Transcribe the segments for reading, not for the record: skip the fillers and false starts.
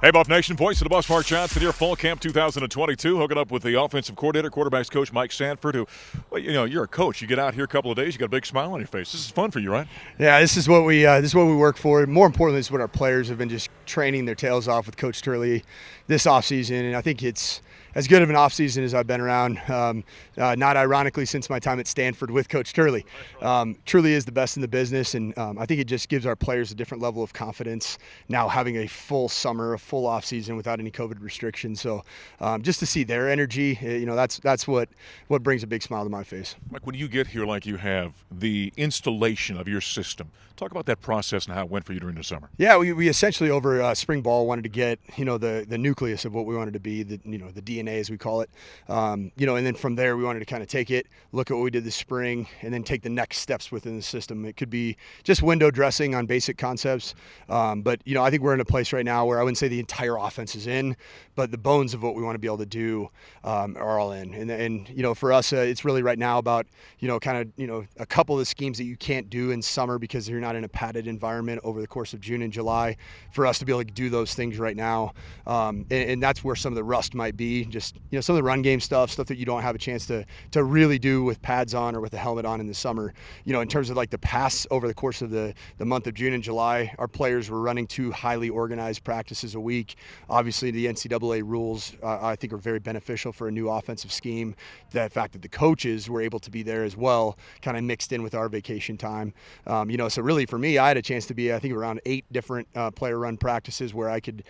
Hey, Buff Nation, voice of the Buffs, Mark Johnson here, Fall Camp 2022, hooking up with the offensive coordinator, quarterbacks coach Mike Sanford, who, well, you know, you're a coach. You get out here a couple of days, you got a big smile on your face. This is fun for you, right? Yeah, this is what we work for. More importantly, this is what our players have been just training their tails off with Coach Turley this offseason, and I think it's as good of an offseason as I've been around. Not ironically, since my time at Sanford with Coach Turley. Truly is the best in the business, and I think it just gives our players a different level of confidence now having a full summer, a full offseason without any COVID restrictions. So just to see their energy, that's what brings a big smile to my face. Mike, when you get here like you have, the installation of your system, talk about that process and how it went for you during the summer. Yeah, we essentially over spring ball wanted to get the nucleus of what we wanted to be, the DNA as we call it, and then from there we wanted to kind of take it, look at what we did this spring, and then take the next steps within the system. It could be just window dressing on basic concepts, but I think we're in a place right now where I wouldn't say the entire offense is in, but the bones of what we want to be able to do are all in. And for us, it's really right now about a couple of the schemes that you can't do in summer because you're not in a padded environment over the course of June and July. For us to be able to do those things right now, and that's where some of the rust might be. Just some of the run game stuff that you don't have a chance to really do with pads on or with a helmet on in the summer. In terms of like the pass over the course of the month of June and July, our players were running 2 highly organized practices a week. Obviously, the NCAA rules I think are very beneficial for a new offensive scheme. The fact that the coaches were able to be there as well, kind of mixed in with our vacation time. So really for me, I had a chance to be, I think, around 8 different player run practices where I could,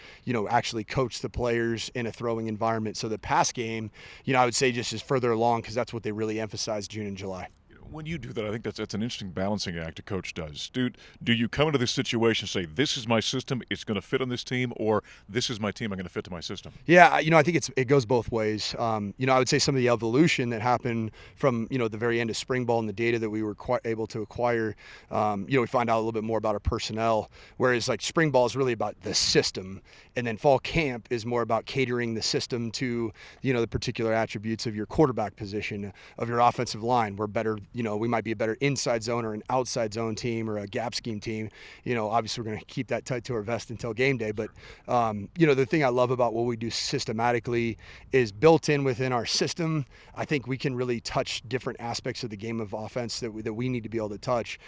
actually coach the players in a throwing environment. So the pass game, I would say just is further along because that's what they really emphasize June and July. When you do that, I think that's an interesting balancing act a coach does. Do you come into this situation and say, this is my system, it's going to fit on this team, or this is my team, I'm going to fit to my system? Yeah, I think it goes both ways. I would say some of the evolution that happened from, the very end of spring ball and the data that we were able to acquire, we find out a little bit more about our personnel, whereas like spring ball is really about the system, and then fall camp is more about catering the system to, the particular attributes of your quarterback position, of your offensive line. We're better, we might be a better inside zone or an outside zone team or a gap scheme team. Obviously we're going to keep that tight to our vest until game day. But, the thing I love about what we do systematically is built in within our system. I think we can really touch different aspects of the game of offense that we need to be able to touch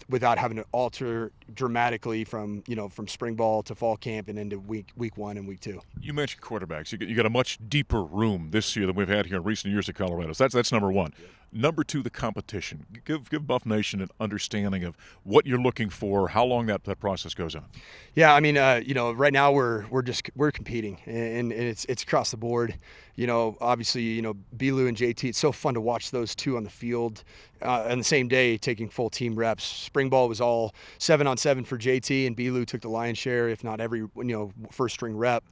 without having to alter dramatically from spring ball to fall camp and into week 1 and week 2. You mentioned quarterbacks. You got a much deeper room this year than we've had here in recent years at Colorado. So that's number one. Number 2, the competition. Give Buff Nation an understanding of what you're looking for, how long that process goes on. Yeah, I mean, right now we're competing, and it's across the board. Obviously, Bilu and JT. It's so fun to watch those two on the field on the same day taking full team reps. Spring ball was all 7-on-7 for JT, and Bilu took the lion's share, if not every first string rep.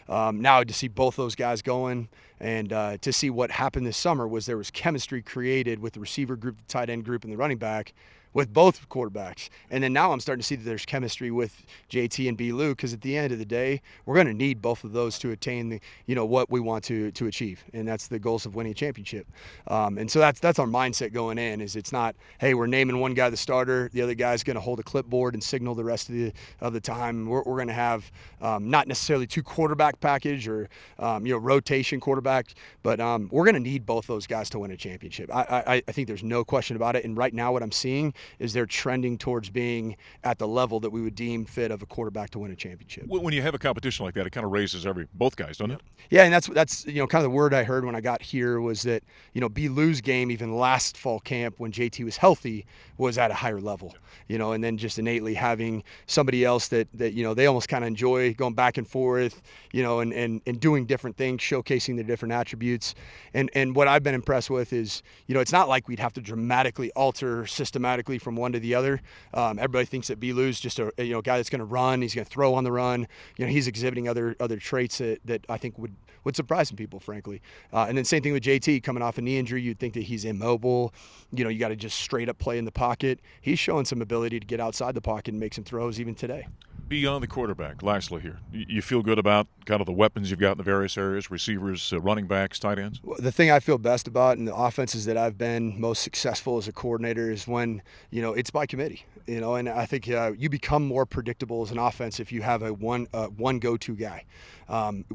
Now to see both those guys going, and to see what happened this summer was there was chemistry created with the receiver group, the tight end group, and the running back with both quarterbacks. And then now I'm starting to see that there's chemistry with JT and Bilu, because at the end of the day, we're going to need both of those to attain what we want to achieve, and that's the goals of winning a championship. And so that's our mindset going in. Is it's not, hey, we're naming one guy the starter, the other guy's going to hold a clipboard and signal the rest of the time. We're going to have not necessarily 2 quarterback package or rotation quarterback, but we're going to need both those guys to win a championship. I think there's no question about it. And right now, what I'm seeing is they're trending towards being at the level that we would deem fit of a quarterback to win a championship. When you have a competition like that, it kind of raises both guys, doesn't it? Yeah, and that's kind of the word I heard when I got here was that Bilu's game even last fall camp when JT was healthy was at a higher level. And then just innately having somebody else that they almost kind of enjoy going back and forth, and doing different things, showcasing their different attributes. And what I've been impressed with is, it's not like we'd have to dramatically alter systematically from one to the other. Everybody thinks that Bilu's just a guy that's going to run. He's going to throw on the run. He's exhibiting other traits that I think would surprise some people, frankly. And then same thing with JT coming off a knee injury. You'd think that he's immobile. You got to just straight up play in the pocket. He's showing some ability to get outside the pocket and make some throws even today. Beyond the quarterback, lastly here, you feel good about kind of the weapons you've got in the various areas, receivers, running backs, tight ends? The thing I feel best about in the offenses that I've been most successful as a coordinator is when, it's by committee, and I think you become more predictable as an offense if you have a one go-to guy.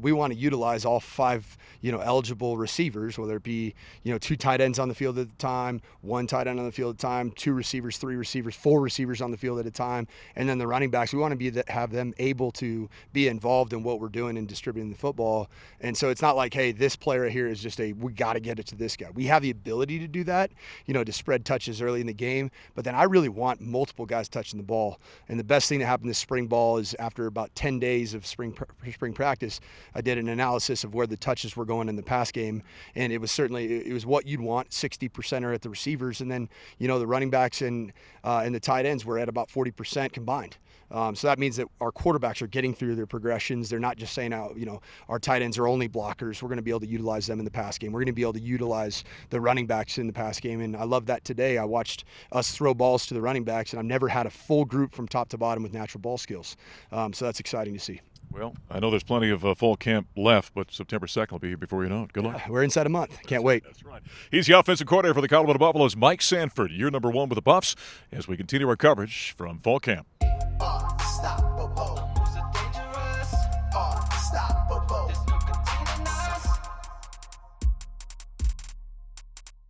We want to utilize all 5, eligible receivers, whether it be, 2 tight ends on the field at the time, 1 tight end on the field at a time, 2 receivers, 3 receivers, 4 receivers on the field at a time, and then the running backs. We want to have them able to be involved in what we're doing and distributing the football. And so it's not like, hey, this player right here is just we got to get it to this guy. We have the ability to do that, to spread touches early in the game, but then I really want multiple guys touching the ball. And the best thing that happened this spring ball is after about 10 days of spring practice, I did an analysis of where the touches were going in the pass game, and it was what you'd want. 60% are at the receivers, and then the running backs and the tight ends were at about 40% combined. So that means that our quarterbacks are getting through their progressions. They're not just saying, our tight ends are only blockers. We're going to be able to utilize them in the pass game. We're going to be able to utilize the running backs in the pass game. And I love that today. I watched us throw balls to the running backs, and I've never had a full group from top to bottom with natural ball skills. So that's exciting to see. Well, I know there's plenty of fall camp left, but September 2nd will be here before you know it. Good luck. We're inside a month. Can't wait. That's right. He's the offensive coordinator for the Colorado Buffaloes, Mike Sanford. Year number 1 with the Buffs as we continue our coverage from fall camp.